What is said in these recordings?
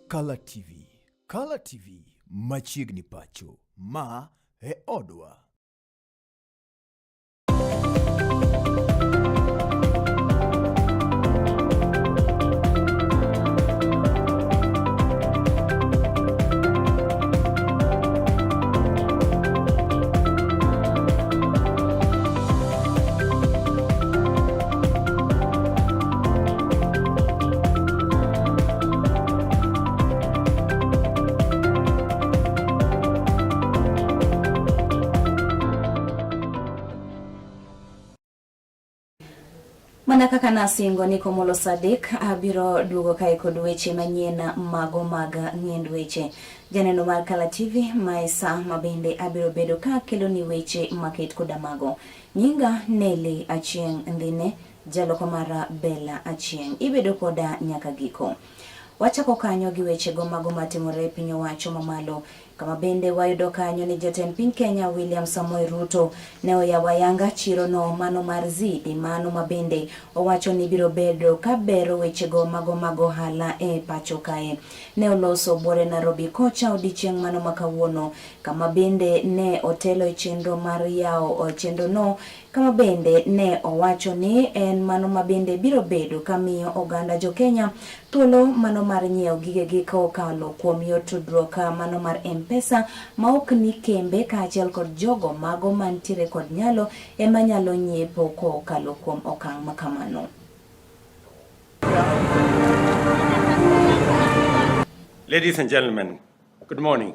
Color TV. Color TV, machiegni pacho, ma e odwa. Manakaka nasingo niko molo Sadik abiro duogo kae kod weche manyien mago mag ng'end weche. Janeno mar Color TV maesa mabende abiro bedo ka kelo ni weche maket koda mago. Nyinga Nelly Achieng ndine jaloko mara Bella Achieng. Ibedo koda nyaka giko. Wachako kanyo gi weche go mago matimore e piny owacho mamalo. Kama bende wayudo kanyo ni jatend piny Kenya William Samoei Ruto ne oyawo ayanga chiro no mano mar zidi mano mabende owacho ni biro bedo ka bero weche go mago hala e pacho kae. Ne oloso buore Nairobi kocha odiochieng' mano makawuono. Kama bende ne otelo e chenro mar yawo chenro no. Kama bende ne owacho ni en mano mabende biro bedo kamiyo oganda jo Kenya thuolo mano mar nyiewo gigegi kokalo kuom yor tudruok mano mar pesa ma ok ni kembe kaachiel kod jogo mago mantiere kod nyalo ema nyalo nyiepo kokalo kuom okang' makamano. Ladies and gentlemen, good morning.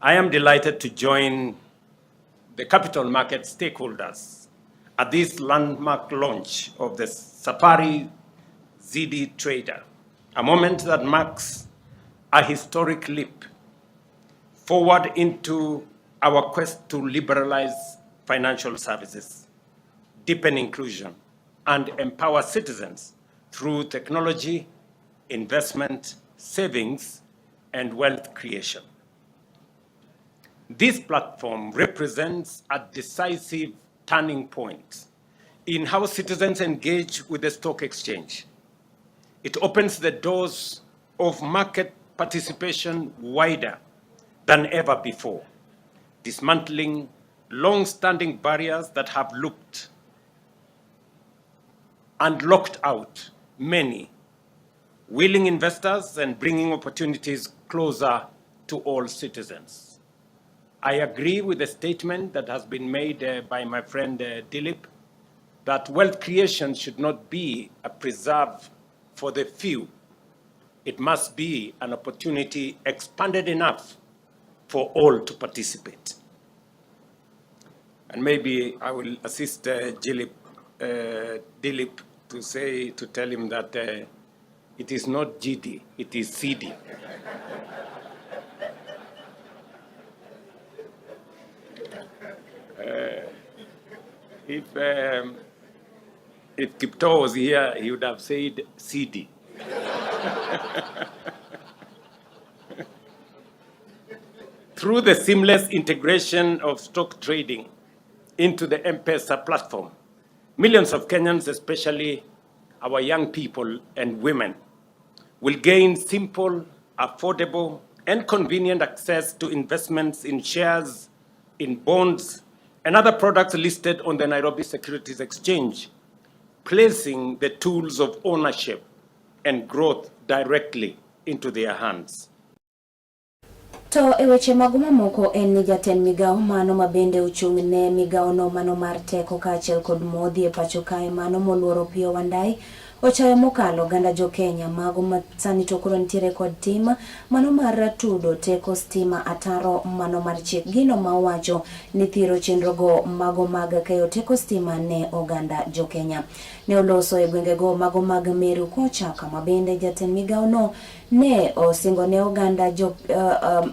I am delighted to join the capital market stakeholders at this landmark launch of the Safari ZD Trader, a moment that marks a historic leap forward into our quest to liberalize financial services, deepen inclusion, and empower citizens through technology, investment, savings, and wealth creation. This platform represents a decisive turning point in how citizens engage with the stock exchange. It opens the doors of market participation wider than ever before, dismantling long-standing barriers that have looked and locked out many willing investors and bringing opportunities closer to all citizens. I agree with the statement that has been made by my friend Dilip that wealth creation should not be a preserve for the few. It must be an opportunity expanded enough for all to participate. And maybe I will assist Dilip to tell him that it is not GD, it is CD. If Kipto was here, he would have said CD. Through the seamless integration of stock trading into the M-Pesa platform, millions of Kenyans, especially our young people and women, will gain simple, affordable, and convenient access to investments in shares, in bonds, and other products listed on the Nairobi Securities Exchange, placing the tools of ownership and growth directly into their hands. To eweche maguma moko en ni jatend migao mano mabende uchung' ne migao no mano mar teko kaachiel kod modhi e pacho kae mano moluoro Pio Wandai ochayo mokalo ganda jo Kenya mago masani to koro nitiere kod tim mano mar tudo teko stima ataro mano mar chik gino ma owacho ni thiro chenro go mago mag keyo teko stima ne oganda jo Kenya. Ne oloso e gwenge go mago mag Meru kocha kama bende jatend migao no ne osingo ne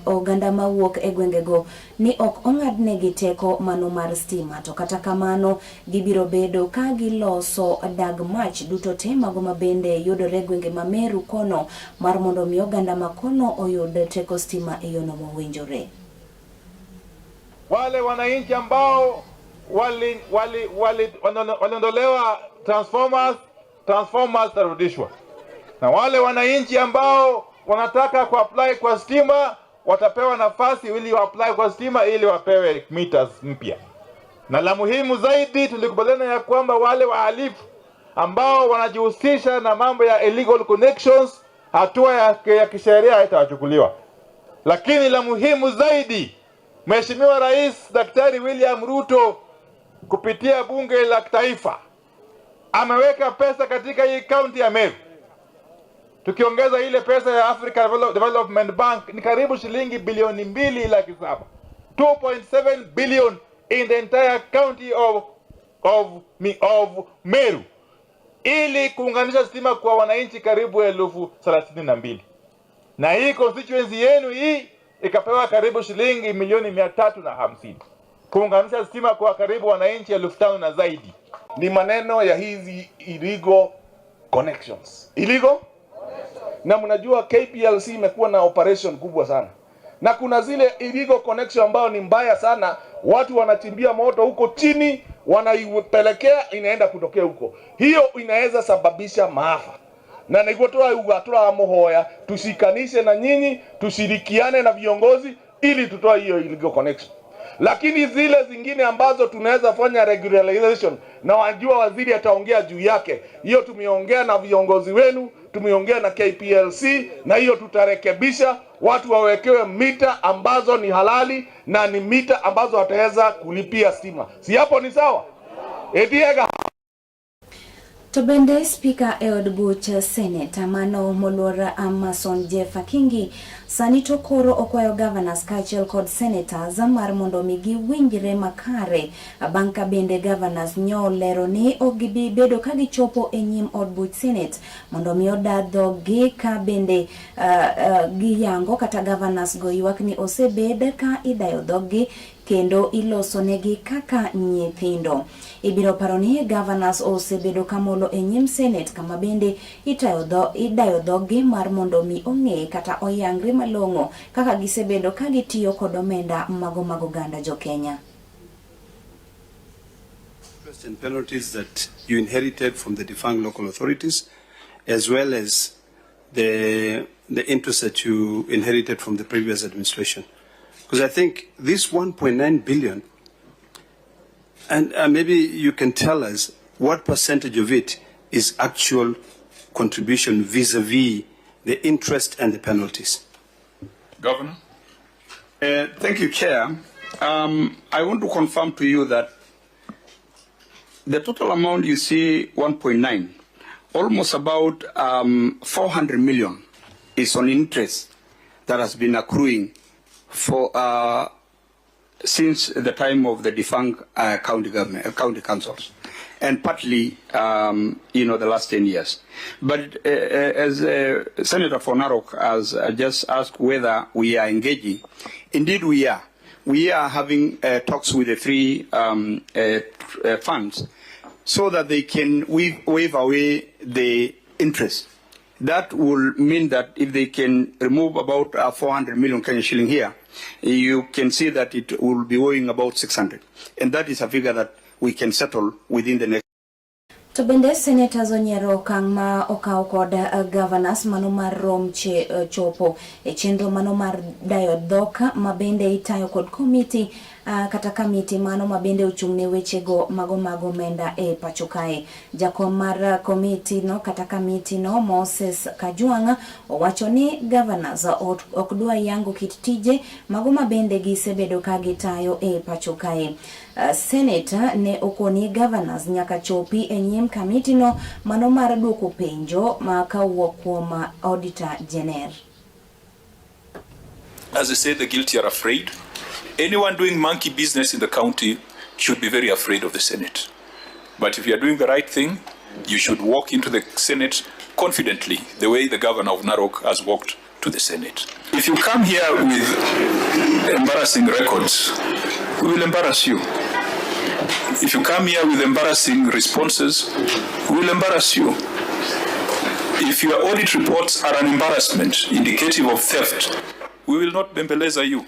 oganda mawuok e gwenge go ni ok ong'adne gi teko mano mar stima to kata kamano gibiro bedo ka giloso dag mach duto te mago mabende yudore gwenge ma Meru kono mar mondo mi oganda makono oyud teko stima e yono mowinjore. Wale wananchi ambao waliondolewa transformers tarudishwa. na wale wananchi ambao wanataka kuapply kwa stima watapewa nafasi ili apply kwa stima ili wapewe meters mpya. Na la muhimu zaidi, tulikubaliana ya kwamba wale wahalifu ambao wanajihusisha na mambo ya illegal connections, hatua ya kisheria haitachukuliwa. Lakini la muhimu zaidi, Mheshimiwa Rais Daktari William Ruto kupitia bunge la taifa ameweka pesa katika hii county ya Meru. Tukiongeza ile pesa ya Africa Development Bank ni karibu shilingi bilioni 2.7, 2.7 billion in the entire county of Meru, ili kuunganisha stima kwa wananchi karibu 32,000. Na hii constituency yenu hii ikapewa karibu shilingi milioni 350 kuunganisha stima kwa karibu wananchi 5,000 na zaidi. Ni maneno ya hizi illegal connections. Illegal? Na mnajua KPLC imekuwa na operation kubwa sana. Na kuna zile illegal connection ambao ni mbaya sana, watu wanachimbia moto huko chini, wanaipelekea inaenda kutokea huko. Hiyo inaweza sababisha maafa. Na nikotoa ugatura mohoya, tushikanishe na nyinyi, tushirikiane na viongozi ili tutoa hiyo illegal connection. Lakini zile zingine ambazo tunaweza fanya regularization, na wajua waziri ataongea juu yake. Hiyo tumeongea na viongozi wenu, tumeongea na KPLC, na hiyo tutarekebisha, watu wawekewe mita ambazo ni halali na ni mita ambazo wataweza kulipia stima. Si hapo ni sawa? Ediega To bende Speaker Eod Buch Senate Mano Molora Amason Jeff Akingi sanito koro okwayo governors kaachiel kod senators mar mondo migi winjre makare banka bende governors nyolero ni ogibi bedo ka gichopo e nyim od buch Senate mondo mi odadho gi ka bende giyango kata governors go ywak ni osebed ka idayo dhogi kendo iloso negi kaka nyithindo. Ibiro paro ni governors osebedo kamolo e nyim Senate kama bende idayo dhogi mar mondo mi ong'e kata oyangre malong'o kaka gisebedo ka gitiyo kod omenda mago ganda jo Kenya. And penalties that you inherited from the defunct local authorities, as well as the interest that you inherited from the previous administration. Because I think this 1.9 billion, and maybe you can tell us what percentage of it is actual contribution vis-a-vis the interest and the penalties. Governor. Thank you, Chair. I want to confirm to you that the total amount you see, 1.9, almost about 400 million is on interest that has been accruing for since the time of the defunct county councils, and partly, the last 10 years. But as Senator for Narok has just asked whether we are engaging, indeed we are. We are having talks with the three funds so that they can waive away the interest. That will mean that if they can remove about 400 million Kenyan shilling here, you can see that it will be owing about 600. And that is a figure that we can settle within the next. To bende senators onyero kang ma okaw kod governors mano mar rom chopo e chenro mano mar dayo dhok ma bende itayo kod committee kata kamiti mano ma bende ochung'ne wechego mago menda e pacho kae. Jakom mar committee no kata kamiti no Moses Kajwanga owacho ni governors ok dwa yango kit tije mago ma bende gisebedo ka gitayo e pacho kae. Senator ne okoni governors nyaka chopi e nyim kamiti no mano mar duoko penjo ma kawuok kuom auditor general. As I said, the guilty are afraid. Anyone doing monkey business in the county should be very afraid of the Senate. But if you are doing the right thing, you should walk into the Senate confidently, the way the governor of Narok has walked to the Senate. If you come here with embarrassing records, we will embarrass you. If you come here with embarrassing responses, we will embarrass you. If your audit reports are an embarrassment indicative of theft, we will not bembeleza you.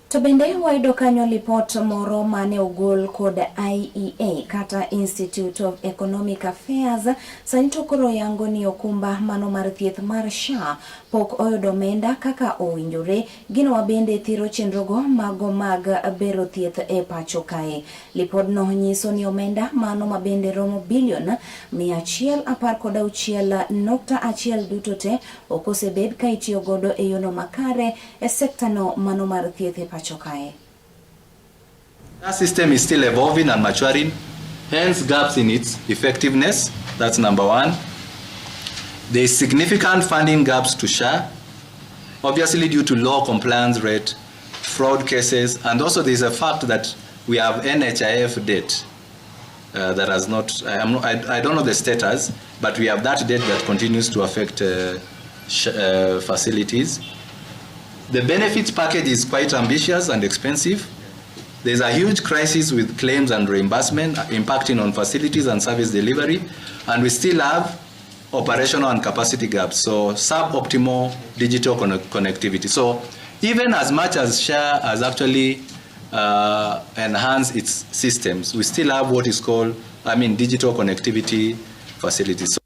To bende wayudo kanyo lipot moro mane ogol kod IEA kata Institute of Economic Affairs sani to koro yango ni okumba mano mar thieth mar SHA pok oyudo omenda kaka owinjore. Gino wabende thiro chenrogo mago mag bero thieth e pacho kae. Lipod no nyiso ni omenda mano mabende romo bilion 116.1 duto te okosebed ka itiyo godo e yono makare e sekta no mano mar thieth e pacho kae. That system is still evolving and maturing, hence gaps in its effectiveness. That's number one. There is significant funding gaps to SHA, obviously due to low compliance rate, fraud cases, and also there is a fact that we have NHIF debt that has not, I don't know the status, but we have that debt that continues to affect facilities. The benefits package is quite ambitious and expensive. There's a huge crisis with claims and reimbursement impacting on facilities and service delivery, and we still have operational and capacity gaps, so suboptimal digital connectivity. So even as much as SHA has actually enhanced its systems, we still have what is called, digital connectivity facilities.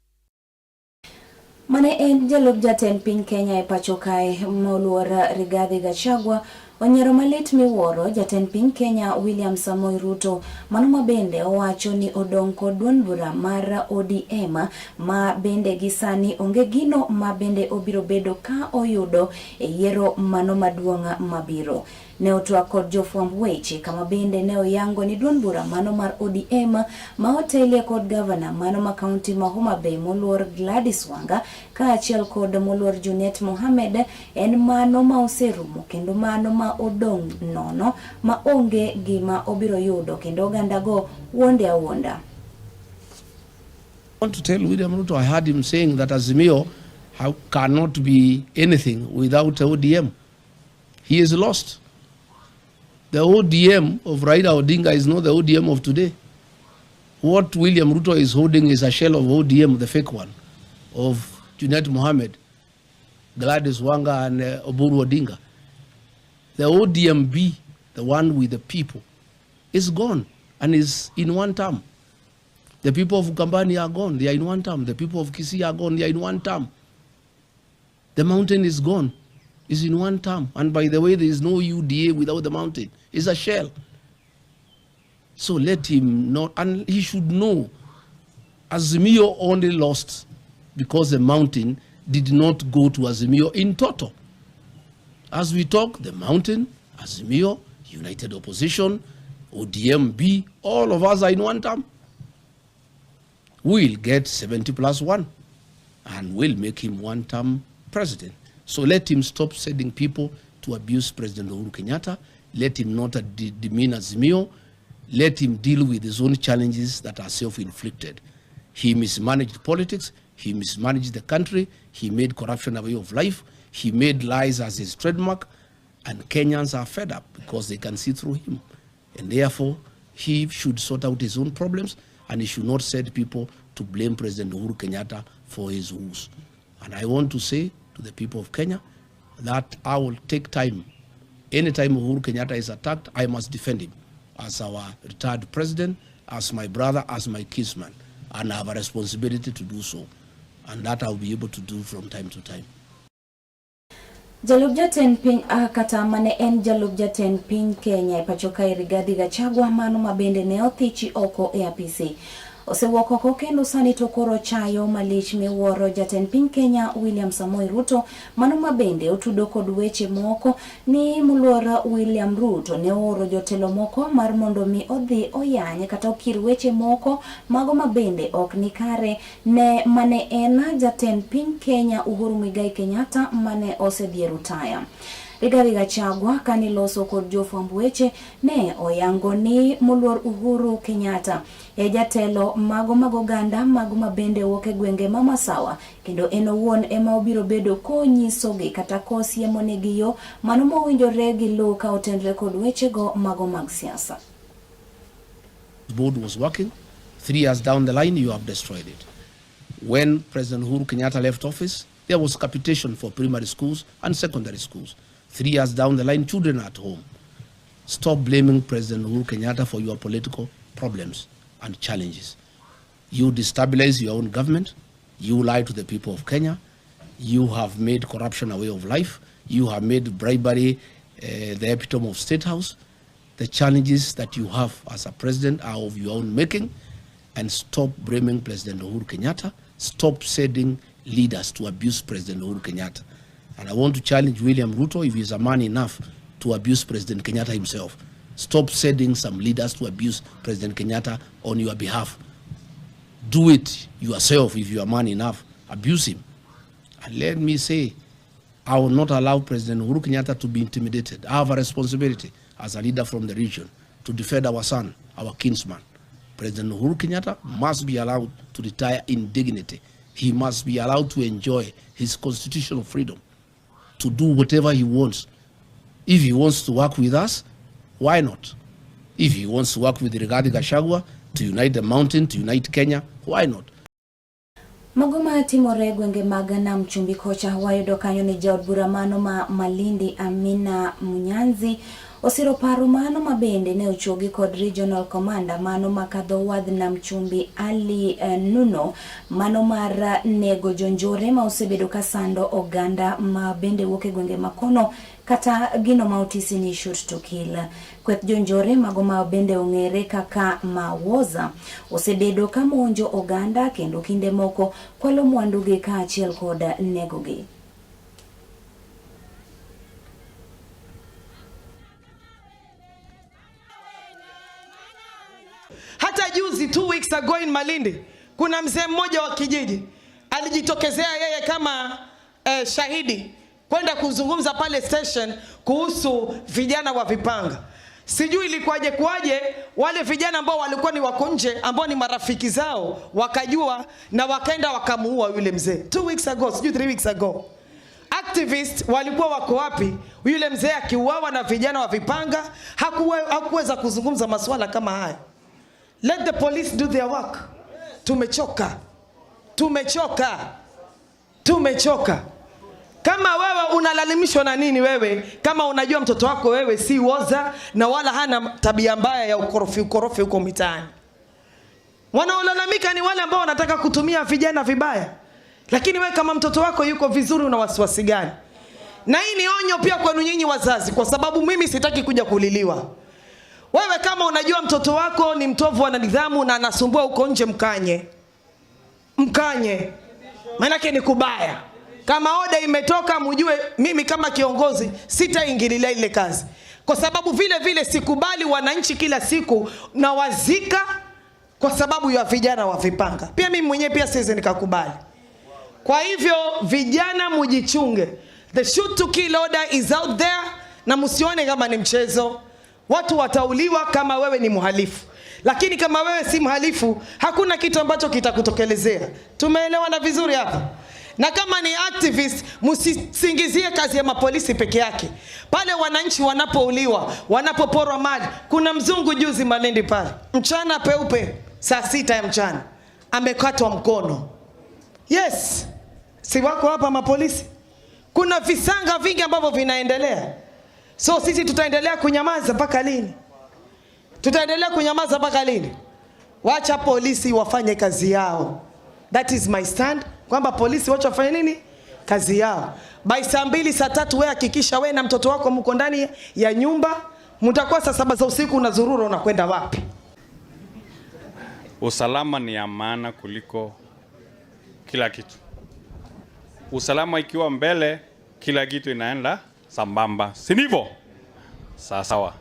Mane en jalub jatend piny Kenya e pacho kae moluor Rigathi Gachagua onyero malit miwuoro jatend piny Kenya William Samoei Ruto mano mabende owacho ni odong kod duond bura mar ODM ma bende gisani onge gino ma bende obiro bedo ka oyudo e yiero mano maduong' mabiro. Ne otwak kod jofwamb weche kama bende ne oyango ni duond bura mano mar ODM ma otelie kod gavana mano ma kaunti ma Homa Bay moluor Gladys Wanga ka achiel kod moluor Junet Mohamed en mano ma oserumo kendo mano ma odong nono ma onge gima obiro yudo kendo ganda go wonde awonda. I want to tell William Ruto, I heard him saying that Azimio cannot be anything without ODM. He is lost. The ODM of Raila Odinga is not the ODM of today. What William Ruto is holding is a shell of ODM, the fake one, of Junet Mohamed, Gladys Wanga, and Oburu Odinga. The ODMB, the one with the people, is gone and is in one term. The people of Ukambani are gone, they are in one term. The people of Kisii are gone, they are in one term. The mountain is gone, is in one term. And by the way, there is no UDA without the mountain. It's a shell. So let him not, and he should know, Azimio only lost because the mountain did not go to Azimio in total. As we talk, the mountain, Azimio, United Opposition, ODMB, all of us are in one term. We'll get 70+1 and we'll make him one-term president. So let him stop sending people to abuse President Uhuru Kenyatta. Let him not demean Azimio. Let him deal with his own challenges that are self-inflicted. He mismanaged politics. He mismanaged the country. He made corruption a way of life. He made lies as his trademark. And Kenyans are fed up because they can see through him. And therefore, he should sort out his own problems, and he should not send people to blame President Uhuru Kenyatta for his woes. And I want to say to the people of Kenya that I will take time. Anytime Uhuru Kenyatta is attacked, I must defend him as our retired president, as my brother, as my kinsman. And I have a responsibility to do so. And that I'll be able to do from time to time. Jalub jaten piny kata mane en jalub jaten piny Kenya ipachoka Rigathi Gachagua mano mabende ne othichi oko e apisi. Osewuok oko kendo sani to koro chayo malich miwuoro jatend piny Kenya William Samoei Ruto mano mabende otudo kod weche moko ni muluor William Ruto ne oro jotelo moko mar mondo mi odhi oyany kata okir weche moko mago mabende ok nikare ne mane en jatend piny Kenya Uhuru Muigai Kenyatta mane osedhi rutaya. Rigathi Gachagua kani loso kod jofwamb weche ne oyango ni muluor Uhuru Kenyatta e jatelo mago ganda mago mabende wuok e gwenge ma Masawa kendo en owuon ema obiro bedo konyisogi kata kosiemonegi yo mano mowinjore gi luw ka otenre kod wechego mago mag siasa. The board was working. 3 years down the line, you have destroyed it. When President Uhuru Kenyatta left office, there was capitation for primary schools and secondary schools. 3 years down the line, children are at home. Stop blaming President Uhuru Kenyatta for your political problems and challenges. You destabilize your own government. You lie to the people of Kenya. You have made corruption a way of life. You have made bribery the epitome of State House. The challenges that you have as a president are of your own making. And stop blaming President Uhuru Kenyatta. Stop sending leaders to abuse President Uhuru Kenyatta. And I want to challenge William Ruto, if he's a man enough to abuse President Kenyatta himself. Stop sending some leaders to abuse President Kenyatta on your behalf. Do it yourself if you are man enough. Abuse him. And let me say, I will not allow President Uhuru Kenyatta to be intimidated. I have a responsibility as a leader from the region to defend our son, our kinsman. President Uhuru Kenyatta must be allowed to retire in dignity. He must be allowed to enjoy his constitutional freedom to do whatever he wants. If he wants to work with us, why not? If he wants to work with Rigathi Gachagua to unite the mountain, to unite Kenya, why not? Magoma timore gwenge magana mchumbi kocha wayudo kanyo ni jaod bura mano ma Malindi Amina Munyanzi osiro paro mano mabende ne ochogi kod regional commander mano makadho wadh na mchumbi Ali Nuno mano mar nego jonjore ma osebedo kasando oganda ma bende wuok e gwenge makono kata gino ma otisi ni shoot to kill. Kweth jonjore magoma bende ong'ere kaka mawoza osebedo kamonjo oganda kendo kinde moko kwalo mwanduge ka achiel koda negogi. Hata juzi 2 weeks ago in Malindi kuna mzee mmoja wa kijiji alijitokezea yeye kama shahidi kwenda kuzungumza pale station kuhusu vijana wa vipanga. Sijui ilikuwaje wale vijana ambao walikuwa ni wako nje ambao ni marafiki zao wakajua na wakaenda wakamuua yule mzee 2 weeks ago, sijui 3 weeks ago. Activists walikuwa wako wapi? Yule mzee akiuawa na vijana wa vipanga hakuweza kuzungumza masuala kama haya. Let the police do their work. Tumechoka. Kama wewe unalalimishwa na nini wewe? Kama unajua mtoto wako wewe si woza na wala hana tabia mbaya ya ukorofi huko mitaani. Wanaolalamika ni wale ambao wanataka kutumia vijana vibaya. Lakini wewe kama mtoto wako yuko vizuri una wasiwasi gani? Na hii ni onyo pia kwenu nyinyi wazazi kwa sababu mimi sitaki kuja kuliliwa. Wewe kama unajua mtoto wako ni mtovu wa nidhamu na anasumbua huko nje mkanye. Maana yake ni kubaya. Kama oda imetoka mjue mimi kama kiongozi sitaingililia ile kazi. Kwa sababu vile sikubali wananchi kila siku na wazika kwa sababu ya vijana wa vipanga. Pia mimi mwenyewe pia siwezi nikakubali. Kwa hivyo vijana mujichunge. The shoot to kill order is out there na msione kama ni mchezo. Watu watauliwa kama wewe ni mhalifu. Lakini kama wewe si mhalifu, hakuna kitu ambacho kitakutokelezea. Tumeelewana vizuri hapa? Na kama ni activist, msisingizie kazi ya mapolisi peke yake. Pale wananchi wanapouliwa, wanapoporwa mali. Kuna mzungu juzi Malindi pale. Mchana peupe, saa 6 ya mchana. Amekatwa mkono. Yes. Si wako hapa mapolisi? Kuna visanga vingi ambavyo vinaendelea. So sisi tutaendelea kunyamaza mpaka lini? Wacha polisi wafanye kazi yao. That is my stand. Kwamba polisi wacha wafanye nini? Kazi yao. By saa 2 saa 3 wewe hakikisha wewe na mtoto wako mko ndani ya nyumba. Mtakuwa saa 7 za usiku unazurura unakwenda wapi? Usalama ni amana kuliko kila kitu. Usalama ikiwa mbele, kila kitu inaenda sambamba. Si ndivyo? Sawa.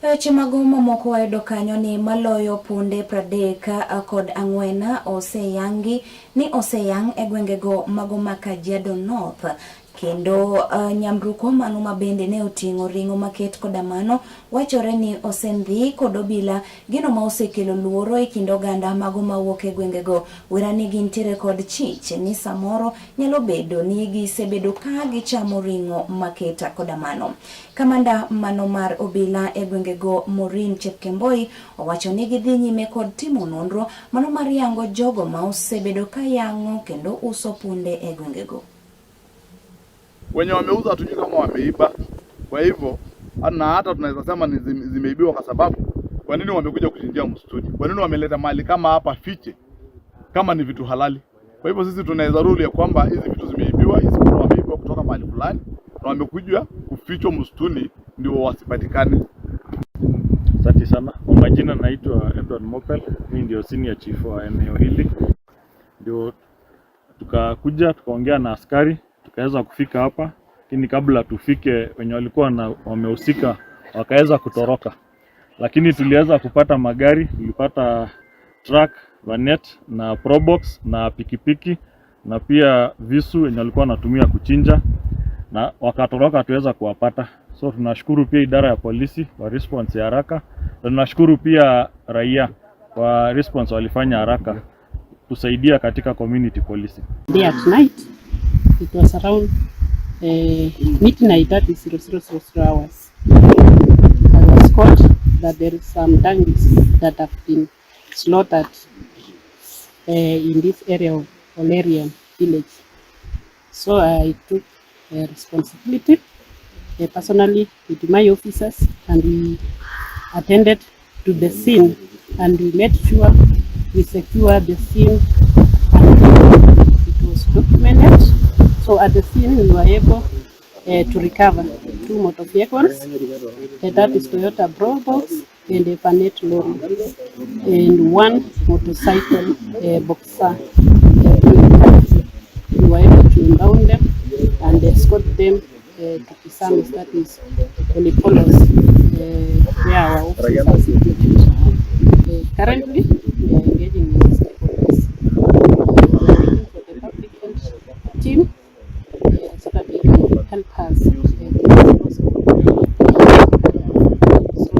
Weche magoma moko wayudo kanyo ni maloyo punde 30 kod ang'wena oseyang e gwengego magoma Kajiado North. Kendo nyamruko mano mabende ne oting'o ring'o maket koda mano wachore ni osendhi kod obila gino ma osekelo luoro e kind oganda mago mawuok e gwengego. Wirani gintiere kod chich ni samoro nyalo bedo ni gisebedo ka gichamo ring'o maketa koda mano. Kamanda mano mar obila e gwengego Morin Chepkemboi owacho ni gidhi nyime kod timo nonro mano mar yango jogo ma osebedo ka yang'o kendo uso punde e gwengego. Wenye wameuza hatujui kama wameiba. Kwa hivyo na hata tunaweza sema ni zimeibiwa kwa sababu kwa nini wamekuja kuchinjia msituni? Kwa nini wameleta mali kama hapa fiche kama ni vitu halali? Kwa hivyo sisi tunaweza rule ya kwamba hizi vitu zimeibiwa, hizi vitu wameibiwa kutoka mahali fulani na wamekuja kufichwa msituni ndio wasipatikane. Asante sana. Kwa majina naitwa Edward Mopel, mimi ndio senior chief wa eneo hili. Ndio tukakuja tukaongea na askari, tukaweza kufika hapa, lakini kabla tufike wenye walikuwa wamehusika wakaweza kutoroka. Lakini tuliweza kupata magari, tulipata truck, vanet na probox na pikipiki na pia visu wenye walikuwa wanatumia kuchinja na wakatoroka, tuweza kuwapata. So tunashukuru pia idara ya polisi kwa response ya haraka. Tunashukuru pia raia kwa response walifanya haraka kusaidia katika community policing. At night it was around midnight, that is 0000 hours. I was caught that there is some donkeys that have been slaughtered in this area of Olerian village. So I took responsibility personally with my officers, and we attended to the scene and we made sure we secured the scene and it was documented. So at the scene we were able to recover 2 motor vehicles, that is Toyota Probox and a Vanet lorry, and 1 motorcycle Boxer. We were able to impound them and escort them to Kisamis, that is Polipolos, where our officers are situated. Currently, we are engaging with the stakeholders for the public health team so that they can help us So,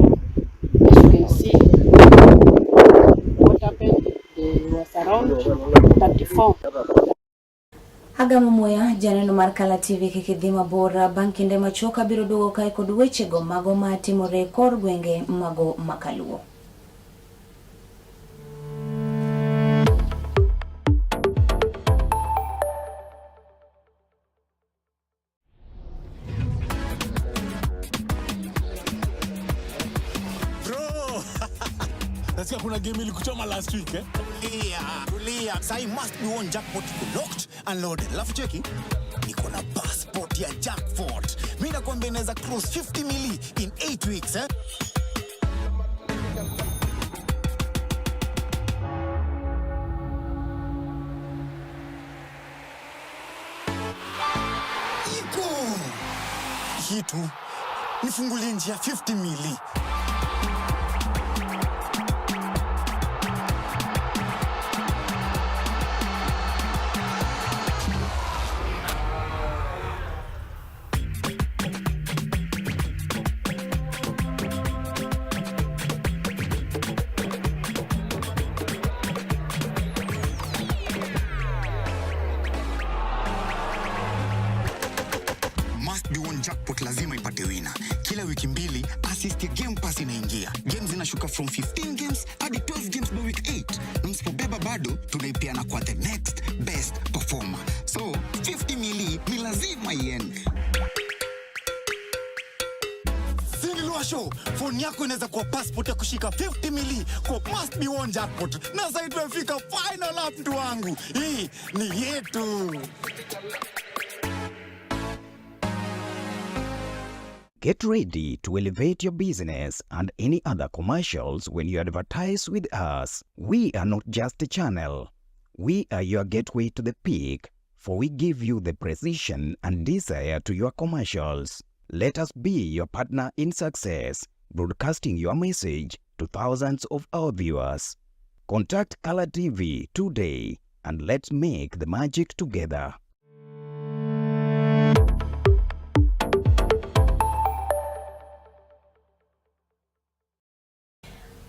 as you can see, what happened, there was around 34. Agamo moya janeno mar Kala TV kikidhima bora banki nde machoka biro duogo kae kod wechego mago matimore kor gwenge mago makaluo. Nasikia kuna game ilikuchoma last week Tulia. Sai must be one jackpot locked and loaded. Alafu cheki niko na passport ya jackpot. Mimi nakwambia inaweza cross 50 mili in 8 weeks Iko hitu nifungulie njia 50 mili. Jackpot lazima ipate wina. Kila wiki mbili assist ya Game Pass inaingia. Games zinashuka from 15 games hadi 12 games by week 8. Na msipobeba bado tunaipeana kwa the next best performer. So 50 mili ni lazima iende. Sinilua show, phone yako inaweza kuwa passport ya kushika 50 mili kwa must be one jackpot. Na sasa tumefika final lap mtu wangu. Hii ni yetu. Get ready to elevate your business and any other commercials when you advertise with us. We are not just a channel. We are your gateway to the peak, for we give you the precision and desire to your commercials. Let us be your partner in success, broadcasting your message to thousands of our viewers. Contact Kala TV today and let's make the magic together.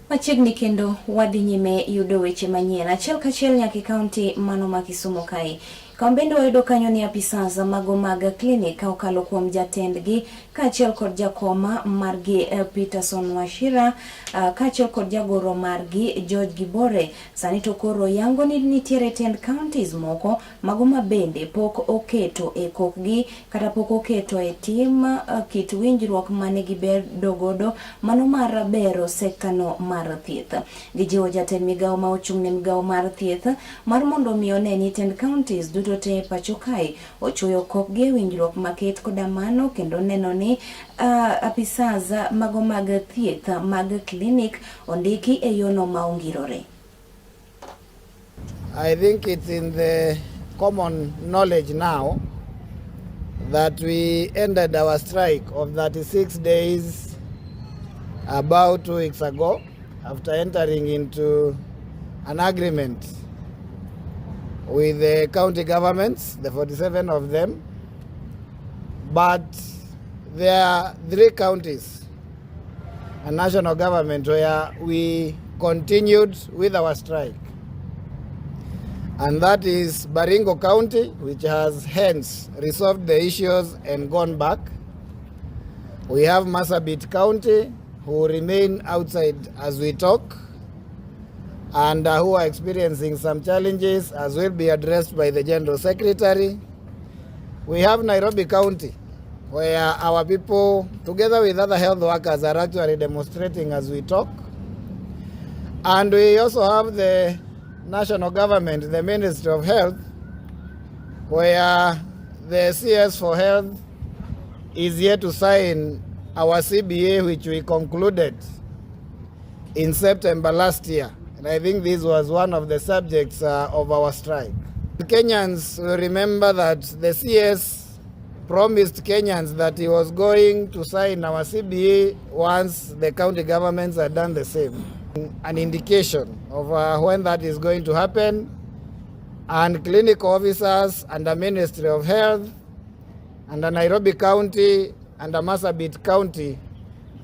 Achieng kendo wadhi nyime yudo weche manyien. Achiel kachiel nyaka kaunti mano ma Kisumu kae. Kambendo wayudo kanyo ni apisas mago mag klinik okalo kuom jatendgi kaachiel kod jakoma margi Peterson Wachira kaachiel kod jagoro margi George Gibore. Sani to koro yango ni nitiere tend counties moko mago mabende pok oketo e kokgi kata pok oketo e tim kit winjruok mane gibedo godo mano mar bero sekta no mar thieth. Gijiwo jatend migawo ma ochung' ne migawo mar thieth mar mondo miyo ne ni tend counties duto te pacho kae ochuyo kokgi e winjruok maket koda mano kendo neno ni apisas mago mag thieth mag klinik ondiki e yono maongirore. I think it's in the common knowledge now that we ended our strike of 36 days about 2 weeks ago after entering into an agreement with the county governments, the 47 of them, but there are 3 counties and national government where we continued with our strike. And that is Baringo County, which has hence resolved the issues and gone back. We have Marsabit County, who remain outside as we talk, and who are experiencing some challenges as will be addressed by the General Secretary. We have Nairobi County, where our people, together with other health workers, are actually demonstrating as we talk. And we also have the national government, the Ministry of Health, where the CS for Health is yet to sign our CBA, which we concluded in September last year. And I think this was one of the subjects of our strike. Kenyans will remember that the CS promised Kenyans that he was going to sign our CBA once the county governments had done the same. An indication of when that is going to happen, and clinical officers and the Ministry of Health and the Nairobi County and the Marsabit County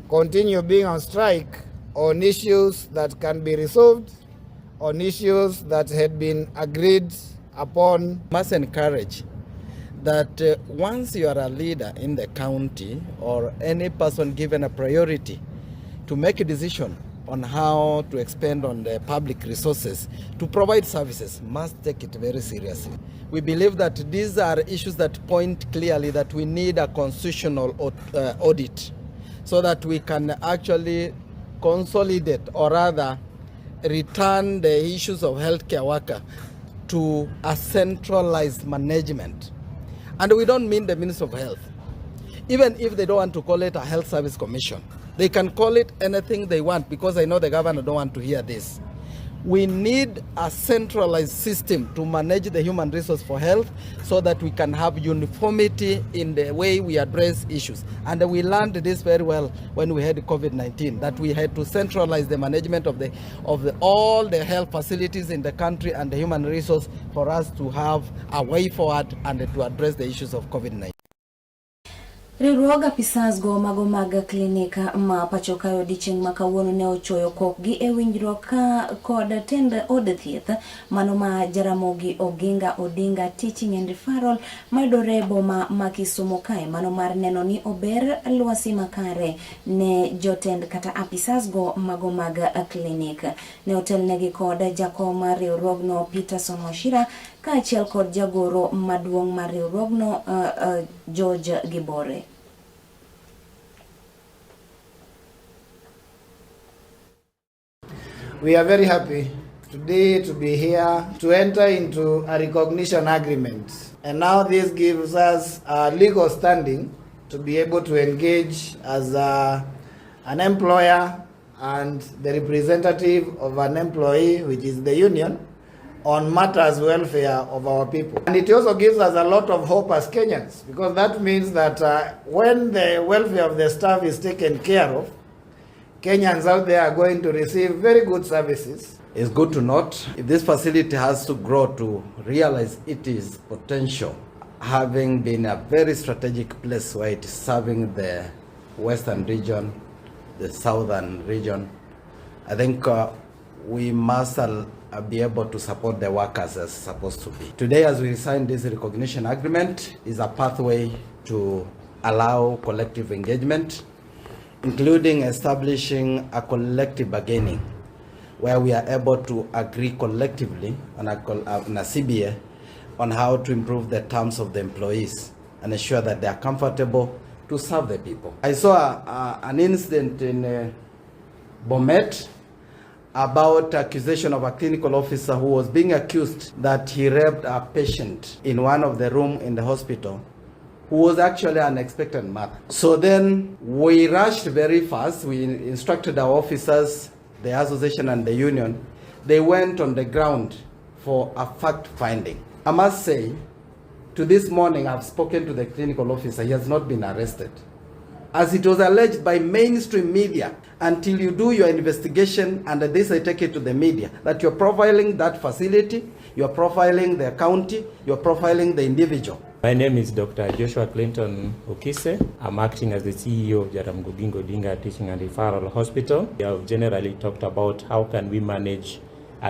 continue being on strike on issues that can be resolved, on issues that had been agreed upon. Must encourage that once you are a leader in the county or any person given a priority to make a decision on how to expend on the public resources to provide services, must take it very seriously. We believe that these are issues that point clearly that we need a constitutional audit so that we can actually consolidate or rather return the issues of healthcare worker to a centralized management. And we don't mean the Ministry of Health. Even if they don't want to call it a health service commission, they can call it anything they want, because I know the governor don't want to hear this. We need a centralized system to manage the human resource for health so that we can have uniformity in the way we address issues. And we learned this very well when we had COVID-19, that we had to centralize the management of all the health facilities in the country and the human resource for us to have a way forward and to address the issues of COVID-19. Riwruoga pisas go mago mag klinika ma pacho kayo Achieng ma kawuono ne ochoyo kokgi e winjruok kod tend od thieth mano ma Jaramogi Oginga Odinga Teaching and Referral mayudore boma ma Kisumu kae, mano mar neno ni ober lwasi makare ne jotend kata apisas go mago mag klinik. Ne otelnegi kod jakoma riwruogno Peterson Wachira kaachiel kod jagoro maduong' mar riwruogno George Gibore. We are very happy today to be here to enter into a recognition agreement. And now this gives us a legal standing to be able to engage as an employer and the representative of an employee, which is the union, on matters welfare of our people. And it also gives us a lot of hope as Kenyans, because that means that when the welfare of the staff is taken care of, Kenyans out there are going to receive very good services. It's good to note if this facility has to grow to realize its potential, having been a very strategic place where it is serving the western region, the southern region. I think we must be able to support the workers as supposed to be. Today, as we sign this recognition agreement, is a pathway to allow collective engagement, including establishing a collective bargaining, where we are able to agree collectively on a CBA on how to improve the terms of the employees and ensure that they are comfortable to serve the people. I saw an incident in Bomet about accusation of a clinical officer who was being accused that he raped a patient in one of the rooms in the hospital who was actually an expectant mother. So then we rushed very fast. We instructed our officers, the association and the union. They went on the ground for a fact finding. I must say, to this morning, I've spoken to the clinical officer. He has not been arrested. As it was alleged by mainstream media, until you do your investigation, and this I take it to the media, that you're profiling that facility, you're profiling the county, you're profiling the individual. My name is Dr. Joshua Clinton Okise. I'm acting as the CEO of Jaramogi Odinga Teaching and Referral Hospital. We have generally talked about how can we manage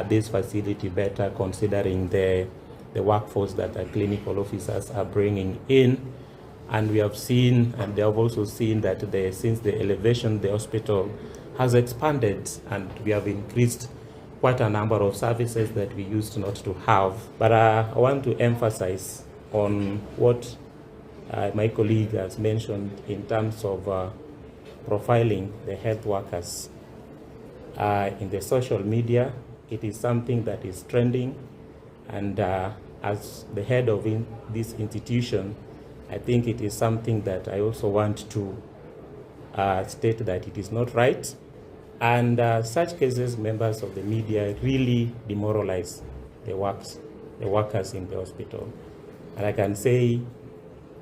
this facility better, considering the workforce that the clinical officers are bringing in. And we have seen, and they have also seen that since the elevation, the hospital has expanded, and we have increased quite a number of services that we used not to have. But I want to emphasize on what my colleague has mentioned in terms of profiling the health workers in the social media. It is something that is trending, and as the head of this institution, I think it is something that I also want to state that it is not right. And such cases, members of the media really demoralize the workers in the hospital. And I can say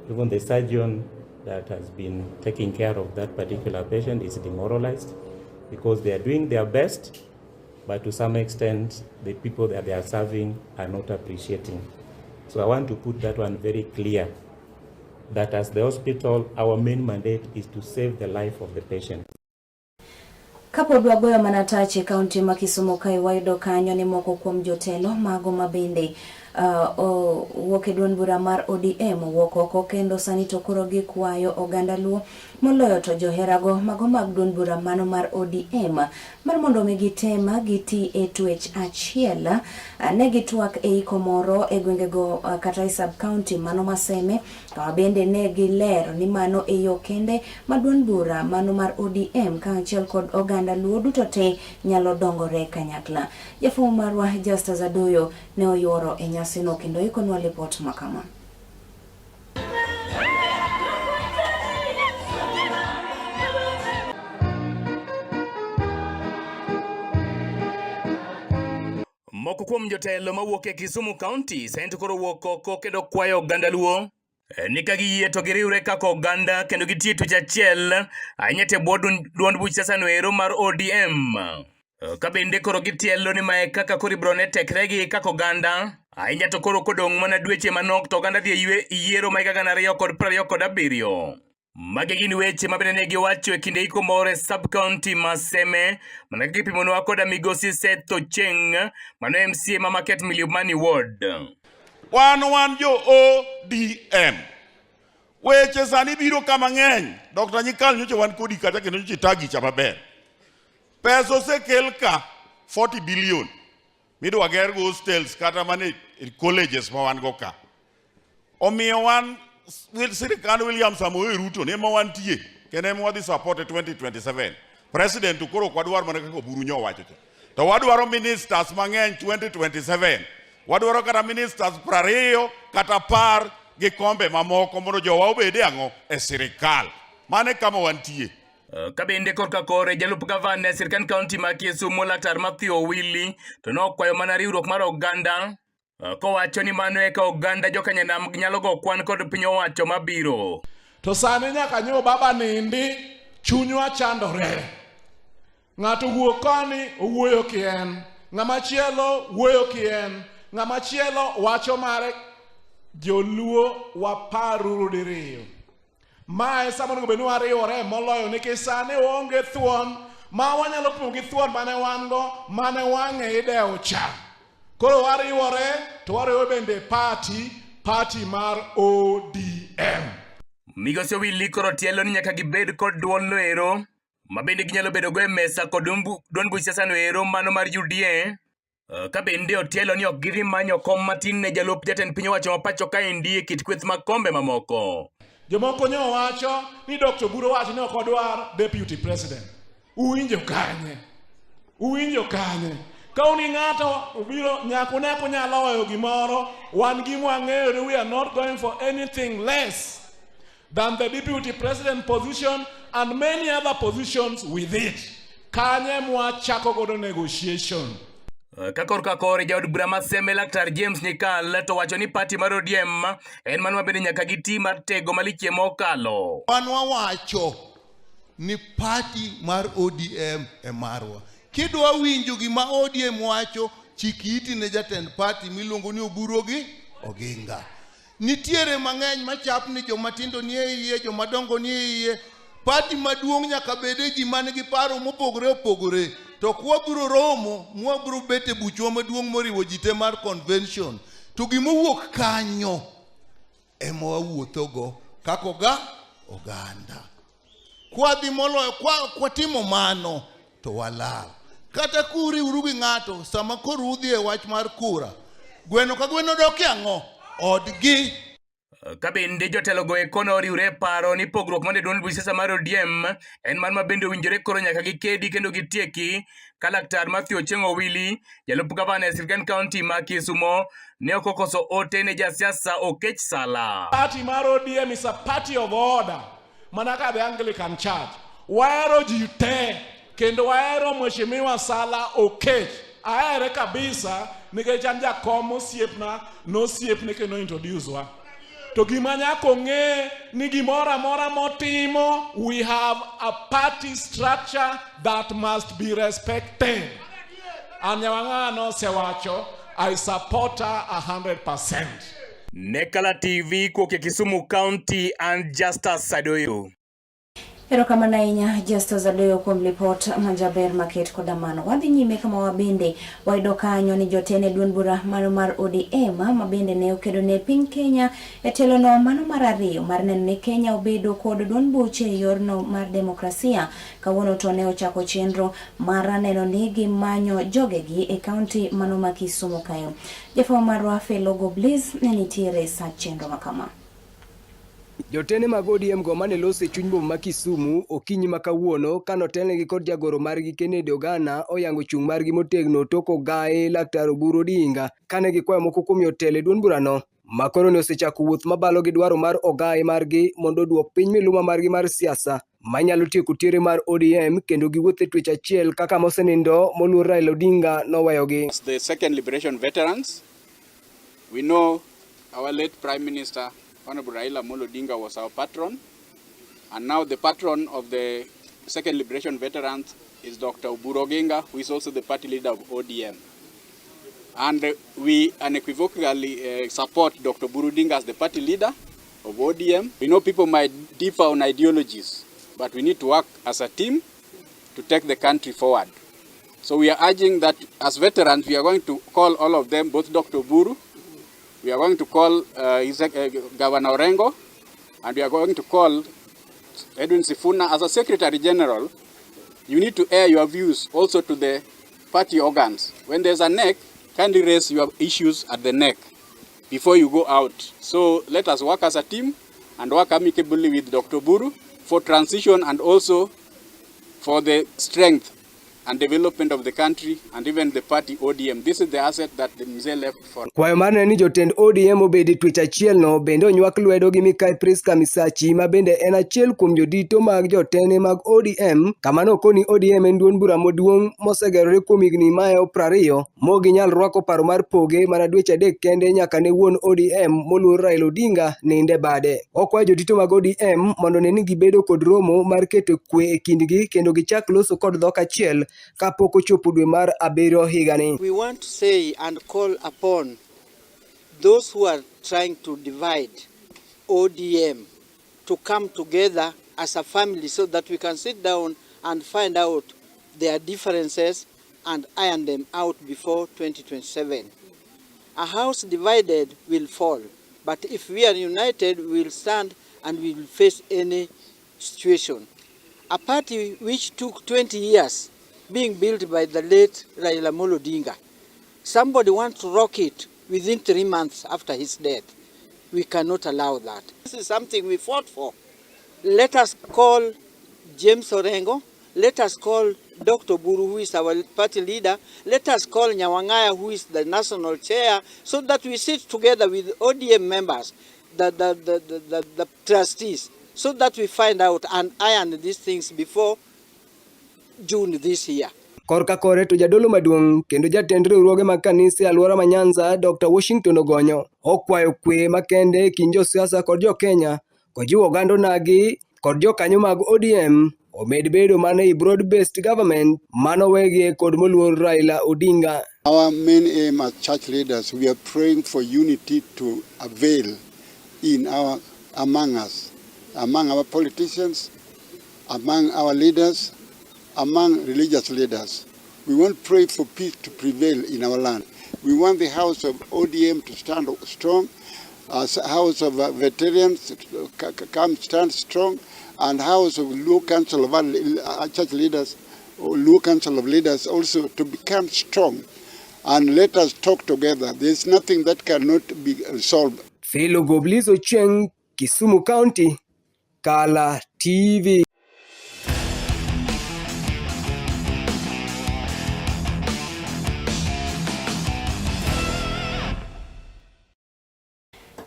even the surgeon that has been taking care of that particular patient is demoralized, because they are doing their best, but to some extent, the people that they are serving are not appreciating. So I want to put that one very clear, that as the hospital, our main mandate is to save the life of the patient. Kapo dwagoyo manatachi kaunti ma Kisumu kai wayudo kanyo ni moko kuom jotelo mago mabende wuok e duond bura mar ODM wuok oko, kendo sani to koro gikwayo oganda Luo moloyo to joherago mago mag duond bura mano mar ODM mar mondo mi gitema giti e twech achiel. Ne gitwak e iko moro e gwengego kata e sub county mano maseme, to bende ne gilero ni mano e yo kende ma duond bura mano mar ODM kaachiel kod oganda Luo duto te nyalo dongore kanyakla. Jafumu marwa Justus Adoyo ne oyuoro e nyasino kendo ikonwa report makama. Moko kuom jotelo mawuok e Kisumu County sento koro wuok oko kendo kwayo oganda Luo ni ka giyie to giriwre kaka oganda kendo gitie tich achiel ahinya te bwo duond buch siasa no ero mar ODM. Ka bende koro gitielo ni mae kaka koro ibrone tekregi kaka oganda ahinya to koro kodong' mana dweche manok to oganda dhi yiero ma higa 2027. Magi gin weche mabende ne giwacho e kinde iko moro e sub county maseme mana gipimonwa koda migosi Seth Achieng mano MCA ma Market Milimani Ward. Wan jo ODM weche sani biro kama ng'eny. Dr. Nyikal nyocha wan kodi kata kendo nyocha tagi cha maber. Pesa osekel ka 40 billion midwa ger go hostels kata mane colleges ma wan go ka. Omiyo wan sirikand William Samoei Ruto ne ma wantie kene ma wadhi support 2027. President koro kwadwar mana kaka buru nyo wacho to wadwaro ministers mang'eny 2027. Wadwaro kata ministers 20 kata par gi kombe mamoko mondo jowa obede ang'o e sirikal. Mane kama wantie. Kabende korka kore jalup gavana e sirikand kaunti ma Kisumu Laktar Matthew Owili to nokwayo mana riwruok mar oganda kowacho ni mano eka oganda jokanyanam nyalo go kwan kod piny owacho mabiro. To sani nyaka nyo baba nindi chunywa chandore. Ng'ato wuok koni owuoyo kien, ng'ama chielo wuoyo kien, ng'ama chielo wacho mare. Joluo waparu diriyo. Mae sama ngo benu ariwore moloyo nikech sani onge thuon ma wanyalo pimo gi thuon mane wan go mane wang'e idewo cha. Koro wariwore to wariwo bende party mar ODM. Migosi Willy koro tielo ni nyaka gibed kod duol no ero ma bende ginyalo bedo go e mesa kod duond buch siasa no ero mano mar UDA. Ka bende otielo ni ok gidhi manyo kom matin ne jalup jatend piny owacho ma pacho kaendi e kit kweth mag kombe mamoko. Jomoko ne owacho ni Dr. Buru wacho ni ok odwar deputy president. Uwinjo kanye? Ka uni ng'ato obiro nyaka ne kunyalo weyo gimoro, wan gi mwang'eyo ni we are not going for anything less than the deputy president position and many other positions with it. Kanye mwachako godo negotiation. Ka kore jaod bura maseme Laktar James Nyikal to wacho ni party mar ODM en mano mabende nyaka giti mar tego maliche mokalo. Wan wawacho ni party mar ODM e marwa. Kidwa winjo gima ODM wacho, chiki iti ne jatend party miluongo ni Oburu Oginga. Nitiere mang'eny machap ni jomatindo ni e iye, jomadongo ni e iye. Party maduong' nyaka bede ji man gi paro mopogore. To kwabiro romo, mwabiro bete buchwa maduong' moriwo jite mar convention. To gimowuok kanyo ema wawuothogo kako oganda. Kwadhi moloyo kwatimo mano to walal. Kata kuri urugi ng'ato sama koro udhi e wach mar kura. Gweno ka gweno doke ang'o? Odgi. Ka bende jotelo go ekono oriwre paro ni pogruok mane duond buch siasa mar ODM en man ma bende owinjore koro nyaka gikedi kendo gitieki. Ka Laktar Achieng Willy, jalup gavana e Sirkand County ma Kisumo, ne okokoso ote ne jasiasa Okech Sala. Party mar ODM is a party of order. Mana ka the Anglican Church. Waero ji te kendo waero Mheshimiwa Sala Okech. Aere kabisa nikech an jakom osiepna nosiepne kendo introduce wa. To gima nyako ng'e ni gimoro amora motimo, we have a party structure that must be respected. Anyawang'ano sewacho, I support her 100%. Nekala TV kuoke Kisumu County and Justus Sadoyo. Erokamano ahinya Justus Sadoyo kuom report majaber maket koda mano. Wadhi nyime kama wabende wayudo kanyo ni jotene duond bura mano mar ODM mabende ne okedo ne piny Kenya e telo no mano mar ariyo mar neno ni Kenya obedo kod duond buche e yorno mar demokrasia. Kawuono to ne ochako chenro mar neno ni gimanyo jogegi e kaunti mano ma Kisumu kayo. Jafo marwa Felogo Bliss ne nitiere sa chenro makama. Jotene mag ODM go mane lose chuny boma ma Kisumu okinyi makawuono kanotelnegi kod jagoro margi Kennedy Ogana oyango chung margi motegno toko gae Laktar Oburu Odinga kane gikwayo moko kuom jotelo duond burano makoro ne osechako wuoth mabalo gi dwaro mar ogae margi mondo duok piny miluma margi mar siasa manyalo tieko tiere mar ODM kendo giwuothe twech achiel kaka mosenindo moluor Raila Odinga noweyogi. As the second liberation veterans, we know our late Prime Minister Honorable Raila Odinga was our patron, and now the patron of the second liberation veterans is Dr. Oburu Oginga, who is also the party leader of ODM. And we unequivocally support Dr. Oburu Oginga as the party leader of ODM. We know people might differ on ideologies, but we need to work as a team to take the country forward. So we are urging that as veterans, we are going to call all of them, both Dr. Oburu, we are going to call Governor Orengo, and we are going to call Edwin Sifuna as a Secretary General. You need to air your views also to the party organs. When there's a neck, kindly raise your issues at the neck before you go out. So let us work as a team and work amicably with Dr. Buru for transition and also for the strength and development of the country and even the party ODM. This is the asset that the Mzee left for. Kwayo mar ni jotend ODM obedi twech achiel no bende onywak lwedo gi Mikae Priska Misachi ma bende en achiel kuom jodito mag jotene mag ODM kamano koni ODM en duond bura maduong' mosegerore kuom higni mayo 20 mogi nyal rwako paro mar poge mana dweche 3 kende nyaka ne wuon ODM moluor Raila Odinga ninde bade. Okwayo jodito mag ODM mondo ne ni gibedo kod romo mar keto kwe e kindgi kendo gichak loso kod dhok achiel kapok ochopo dwe mar 7 higani. We want to say and call upon those who are trying to divide ODM to come together as a family so that we can sit down and find out their differences and iron them out before 2027. A house divided will fall, but if we are united, we will stand and we will face any situation. A party which took 20 years being built by the late Raila Amolo Odinga, somebody wants to rock it within 3 months after his death. We cannot allow that. This is something we fought for. Let us call James Orengo. Let us call Dr. Buru, who is our party leader. Let us call Nyawangaya, who is the national chair, so that we sit together with ODM members, the trustees, so that we find out and iron these things before June this year. Korka kore to jadolo maduong kendo jatend riwruoge mag kanise alwora ma Nyanza Dr. Washington Ogonyo okwayo kwe makende kind josiasa kod jo-Kenya kojiwo oganda nagi kod jokanyo mag ODM omed bedo mana i broad-based government manowegie kod moluor Raila Odinga. Our main aim as church leaders, we are praying for unity to avail among us, among our politicians, among our leaders, among religious leaders. We want to pray for peace to prevail in our land. We want the house of ODM to stand strong, house of veterans to stand strong, and house of Luo Council of church leaders, or Luo Council of leaders also to become strong. And let us talk together. There is nothing that cannot be solved. Fellow Goblis Achieng, Kisumu County, Kala TV.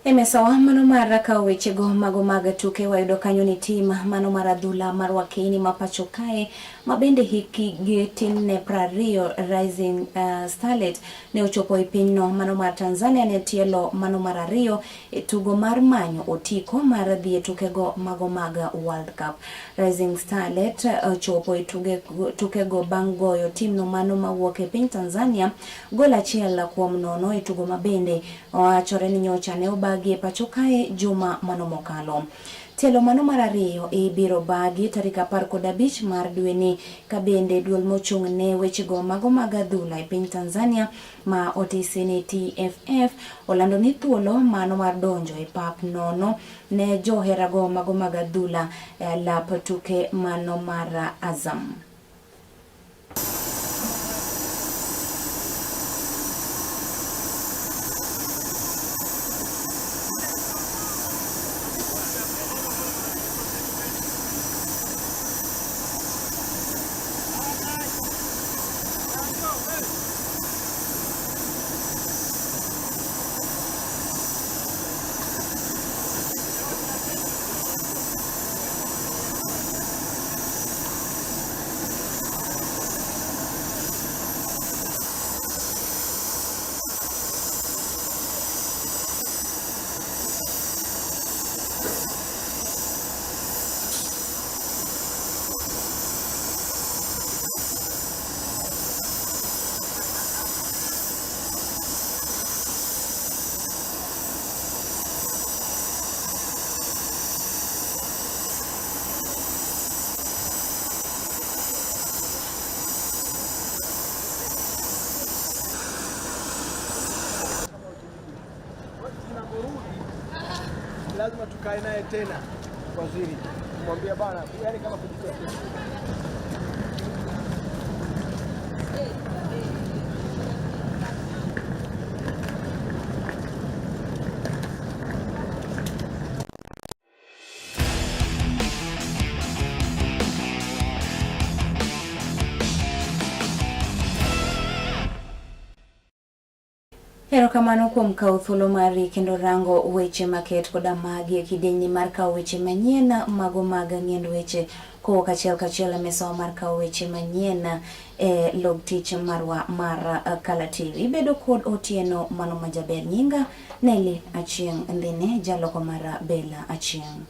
Emesawa mano mar kawo wechego mago mag tuke wayudo kanyo ni tim mano mar adhula mar Wakeini ma pacho kae mabende hikgi tin ne 20 Rising Starlet ne ochopo e pinyno mano mar Tanzania ne tielo mano mar 2 e tugo mar manyo otiko mar dhi e tukego mago mag World Cup. Rising Starlet ochopo e tukego bang' goyo timno mano mawuok e piny Tanzania gol 1-0 e tugo mabende wachore ni nyocha ne bagi pacho kae juma mano mokalo. Telo mano mar 2 ibiro bagi tarik 15 mar dwe ni kabende duol mochung' ne wechego mago mag adhula e piny Tanzania ma otisi ni TFF olando ni thuolo mano mar donjo e pap nono ne joherago mago mag adhula lap tuke mano mar Azam. Lazima tukae naye tena waziri, kumwambia bana, yani kama kujitokea. Erokamano kuom kawo thuolo mari kendo rango weche maket koda magi e kidieny mar kawo weche manyien mago mag ng'end weche kowuok achiel kachiel e mesawa mar kawo weche manyien e log tich marwa mar Kala TV. Ibedo kod otieno mano majaber, nyinga Nelly Achieng, ndhine jaloko mar Bella Achieng.